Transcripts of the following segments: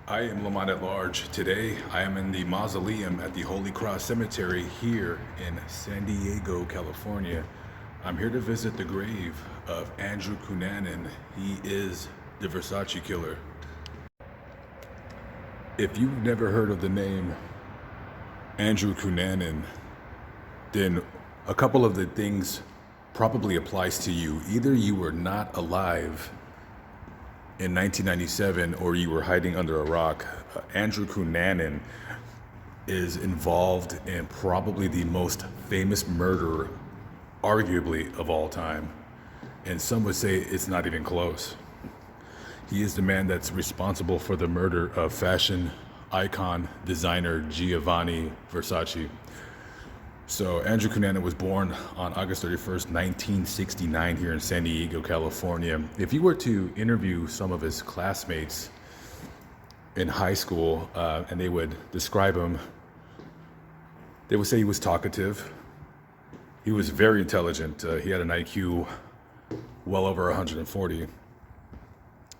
I am Lamont at large. Today, I am in the mausoleum at the Holy Cross Cemetery here in San Diego, California. I'm here to visit the grave of Andrew Cunanan. He is the Versace killer. If you've never heard of the name Andrew Cunanan, then a couple of the things probably applies to you. Either you were not alive in 1997 or you were hiding under a rock. Andrew Cunanan is involved in probably the most famous murder, arguably, of all time. And some would say it's not even close. He is the man that's responsible for the murder of fashion icon designer Giovanni Versace. So Andrew Cunanan was born on August 31st, 1969 here in San Diego, California. If you were to interview some of his classmates in high school and they would describe him, they would say he was talkative. He was very intelligent. He had an IQ well over 140.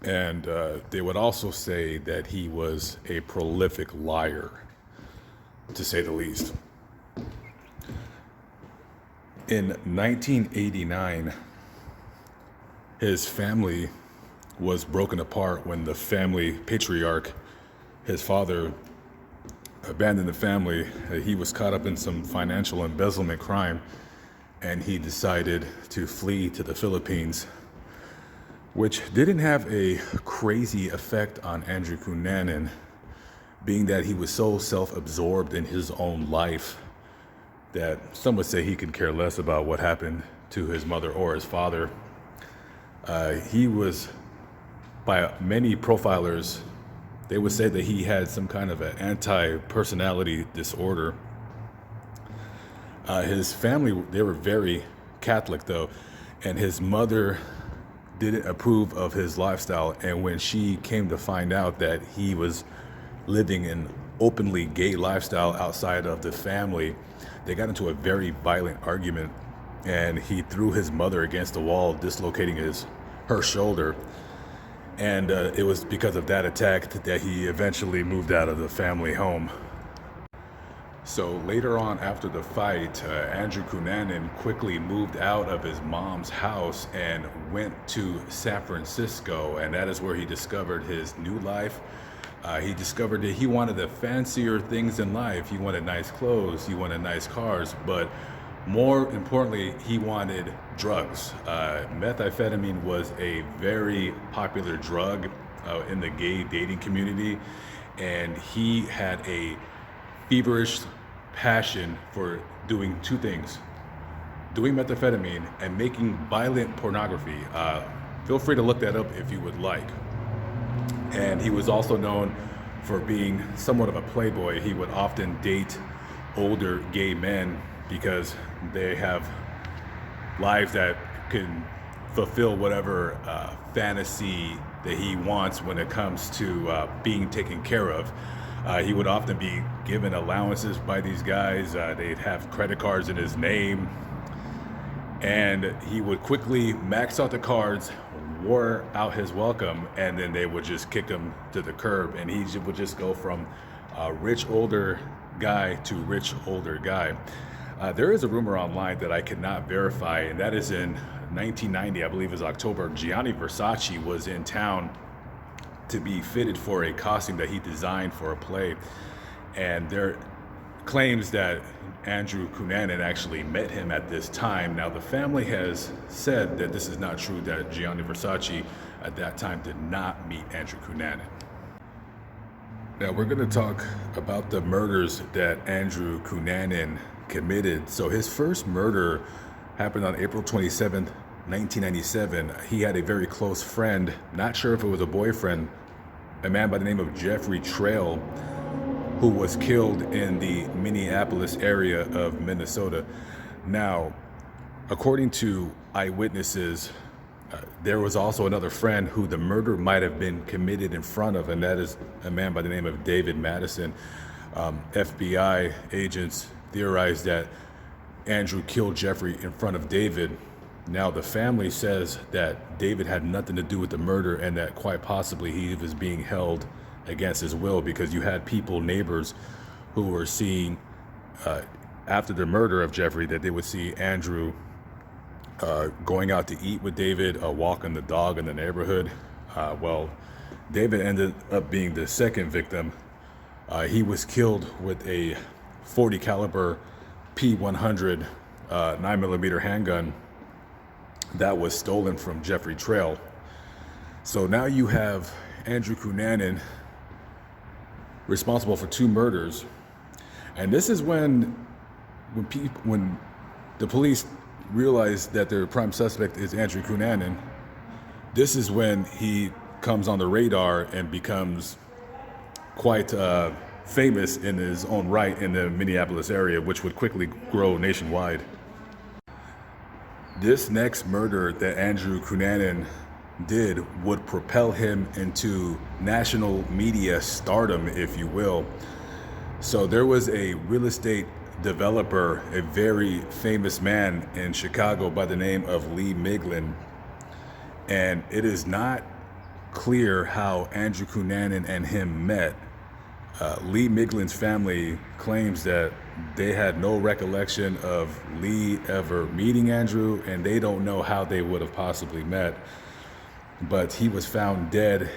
And they would also say that he was a prolific liar, to say the least. In 1989, his family was broken apart when the family patriarch, his father, abandoned the family. He was caught up in some financial embezzlement crime, and he decided to flee to the Philippines, which didn't have a crazy effect on Andrew Cunanan, being that he was so self-absorbed in his own life that some would say he could care less about what happened to his mother or his father. He was, by many profilers, they would say that he had some kind of an anti-personality disorder. His family, they were very Catholic though, and his mother didn't approve of his lifestyle. And when she came to find out that he was living an openly gay lifestyle outside of the family, they got into a very violent argument, and he threw his mother against the wall, dislocating her shoulder. And it was because of that attack that he eventually moved out of the family home. So later on, after the fight, Andrew Cunanan quickly moved out of his mom's house and went to San Francisco, and that is where he discovered his new life. He discovered that he wanted the fancier things in life. He wanted nice clothes, he wanted nice cars, but more importantly, he wanted drugs. Methamphetamine was a very popular drug in the gay dating community, and he had a feverish passion for doing two things: doing methamphetamine and making violent pornography. Feel free to look that up if you would like. And he was also known for being somewhat of a playboy. He would often date older gay men because they have lives that can fulfill whatever fantasy that he wants when it comes to being taken care of. He would often be given allowances by these guys. They'd have credit cards in his name, and he would quickly max out the cards, wore out his welcome, and then they would just kick him to the curb, and he would just go from a rich older guy to rich older guy. There is a rumor online that I cannot verify, and that is in 1990, I believe it was October, Giovanni Versace was in town to be fitted for a costume that he designed for a play, and there claims that Andrew Cunanan actually met him at this time. Now, the family has said that this is not true, that Giovanni Versace at that time did not meet Andrew Cunanan. Now, we're going to talk about the murders that Andrew Cunanan committed. So his first murder happened on April 27th, 1997. He had a very close friend, not sure if it was a boyfriend, a man by the name of Jeffrey Trail, who was killed in the Minneapolis area of Minnesota. Now, according to eyewitnesses, there was also another friend who the murder might have been committed in front of, and that is a man by the name of David Madison. FBI agents theorized that Andrew killed Jeffrey in front of David. Now, the family says that David had nothing to do with the murder and that quite possibly he was being held against his will, because you had people, neighbors, who were seeing after the murder of Jeffrey, that they would see Andrew going out to eat with David, walking the dog in the neighborhood. Well, David ended up being the second victim. He was killed with a 40 caliber P100 9mm handgun that was stolen from Jeffrey Trail. So now you have Andrew Cunanan responsible for 2 murders. And this is when the police realize that their prime suspect is Andrew Cunanan. This is when he comes on the radar and becomes quite famous in his own right in the Minneapolis area, which would quickly grow nationwide. This next murder that Andrew Cunanan did would propel him into national media stardom, if you will. So there was a real estate developer, a very famous man in Chicago by the name of Lee Miglin. And it is not clear how Andrew Cunanan and him met. Lee Miglin's family claims that they had no recollection of Lee ever meeting Andrew, and they don't know how they would have possibly met. But he was found dead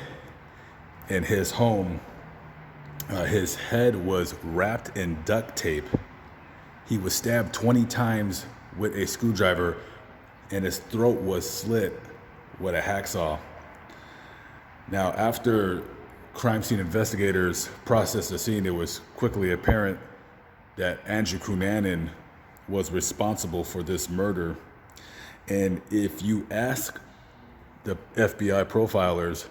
in his home. His head was wrapped in duct tape. He was stabbed 20 times with a screwdriver, and his throat was slit with a hacksaw. Now, after crime scene investigators processed the scene, it was quickly apparent that Andrew Cunanan was responsible for this murder. And if you ask the FBI profilers,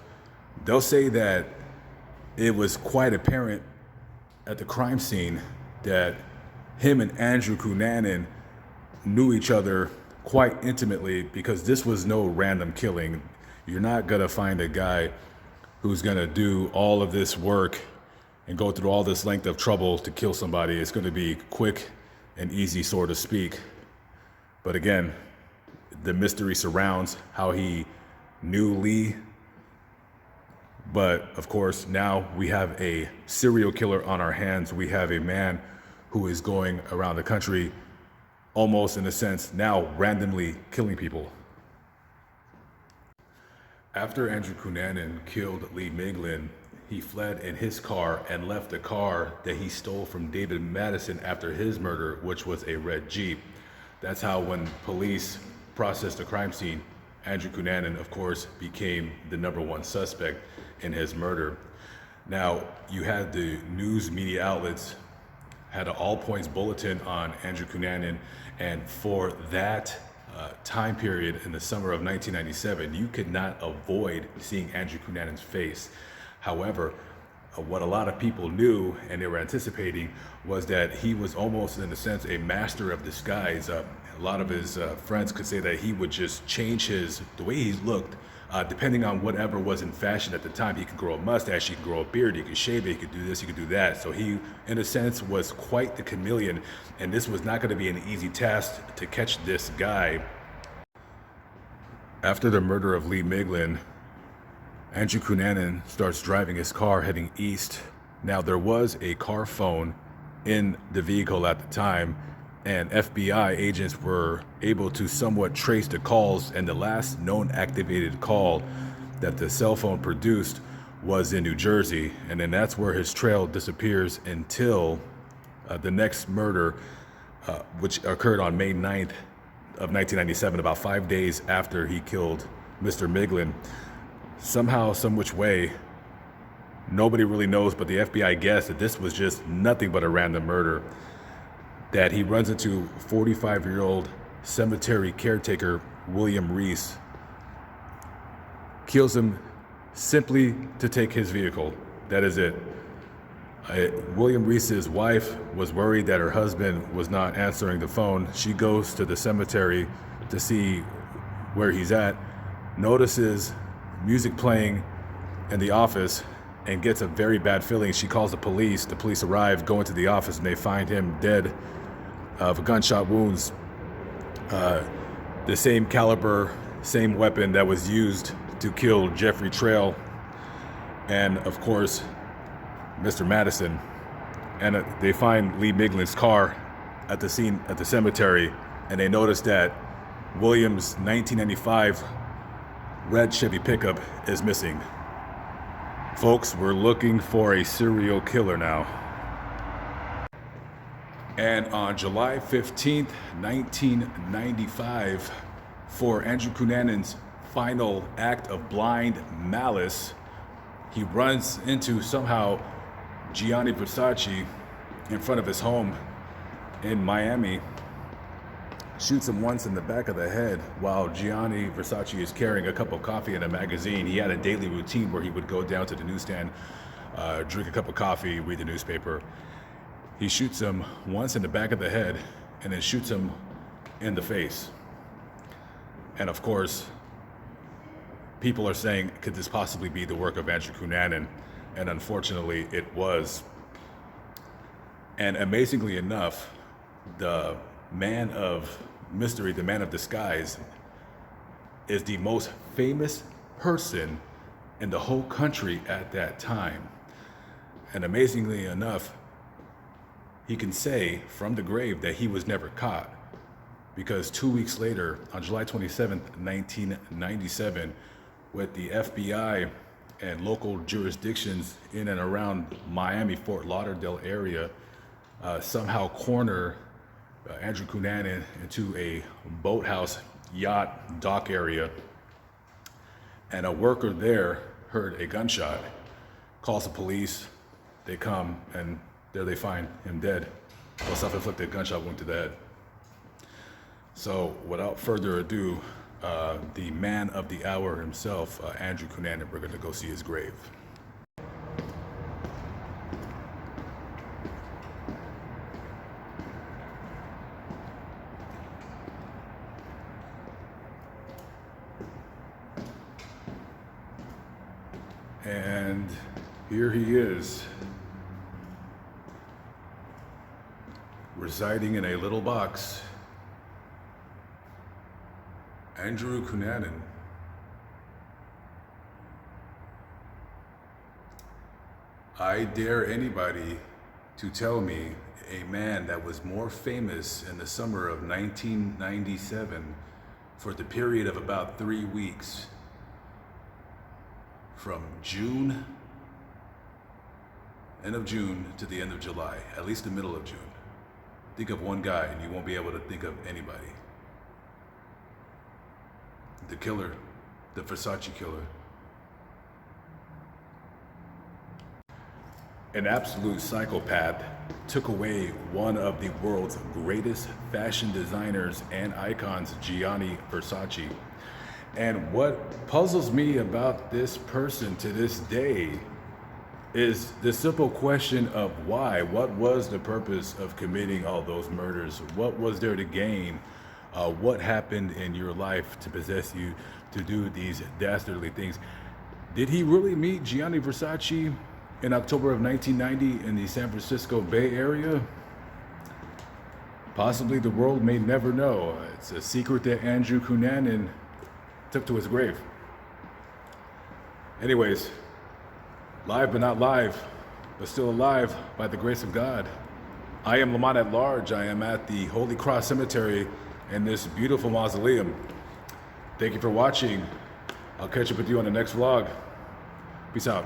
they'll say that it was quite apparent at the crime scene that him and Andrew Cunanan knew each other quite intimately, because this was no random killing. You're not gonna find a guy who's gonna do all of this work and go through all this length of trouble to kill somebody. It's gonna be quick and easy, so to speak. But again, the mystery surrounds how he knew Lee. But of course, now we have a serial killer on our hands. We have a man who is going around the country, almost in a sense, now randomly killing people. After Andrew Cunanan killed Lee Miglin, he fled in his car and left the car that he stole from David Madison after his murder, which was a red Jeep. That's how, when police processed the crime scene, Andrew Cunanan, of course, became the #1 suspect in his murder. Now, you had the news media outlets had an all-points bulletin on Andrew Cunanan, and for that time period in the summer of 1997, you could not avoid seeing Andrew Cunanan's face. However, what a lot of people knew and they were anticipating was that he was almost, in a sense, a master of disguise. A lot of his friends could say that he would just change the way he looked, depending on whatever was in fashion at the time. He could grow a mustache, he could grow a beard, he could shave it, he could do this, he could do that. So he, in a sense, was quite the chameleon, and this was not going to be an easy task to catch this guy. After the murder of Lee Miglin, Andrew Cunanan starts driving his car heading east. Now, there was a car phone in the vehicle at the time, and FBI agents were able to somewhat trace the calls, and the last known activated call that the cell phone produced was in New Jersey, and then that's where his trail disappears until the next murder, which occurred on May 9th of 1997, about 5 days after he killed Mr. Miglin. Somehow, some which way, nobody really knows, but the FBI guessed that this was just nothing but a random murder, that he runs into 45-year-old cemetery caretaker William Reese, kills him simply to take his vehicle. That is it. William Reese's wife was worried that her husband was not answering the phone. She goes to the cemetery to see where he's at, notices music playing in the office, and gets a very bad feeling. She calls the police. The police arrive, go into the office, and they find him dead of gunshot wounds. The same caliber, same weapon that was used to kill Jeffrey Trail. And of course, Mr. Madison, and they find Lee Miglin's car at the scene at the cemetery, and they notice that Williams' 1995 red Chevy pickup is missing. Folks, we're looking for a serial killer now. And on July 15th, 1995, for Andrew Cunanan's final act of blind malice, he runs into somehow Giovanni Versace in front of his home in Miami, shoots him once in the back of the head while Giovanni Versace is carrying a cup of coffee and a magazine. He had a daily routine where he would go down to the newsstand, drink a cup of coffee, read the newspaper. He shoots him once in the back of the head and then shoots him in the face. And of course, people are saying, could this possibly be the work of Andrew Cunanan? And unfortunately, it was. And amazingly enough, the man of mystery, the man of disguise, is the most famous person in the whole country at that time. And amazingly enough, he can say from the grave that he was never caught, because 2 weeks later, on July 27th, 1997, with the FBI and local jurisdictions in and around Miami, Fort Lauderdale area, somehow corner Andrew Cunanan into a boathouse yacht dock area, and a worker there heard a gunshot, calls the police. They come, and there they find him dead, a self-inflicted gunshot wound to the head. So without further ado, the man of the hour himself, Andrew Cunanan, we're going to go see his grave. And here he is, residing in a little box. Andrew Cunanan. I dare anybody to tell me a man that was more famous in the summer of 1997 for the period of about 3 weeks, from end of June to the end of July, at least the middle of June. Think of one guy and you won't be able to think of anybody. The killer, the Versace killer. An absolute psychopath took away one of the world's greatest fashion designers and icons, Giovanni Versace. And what puzzles me about this person to this day is the simple question of why. What was the purpose of committing all those murders? What was there to gain? What happened in your life to possess you to do these dastardly things? Did he really meet Giovanni Versace in October of 1990 in the San Francisco Bay Area? Possibly. The world may never know. It's a secret that Andrew Cunanan took to his grave. Anyways, live but not live, but still alive by the grace of God. I am Lamont at large. I am at the Holy Cross Cemetery in this beautiful mausoleum. Thank you for watching. I'll catch up with you on the next vlog. Peace out.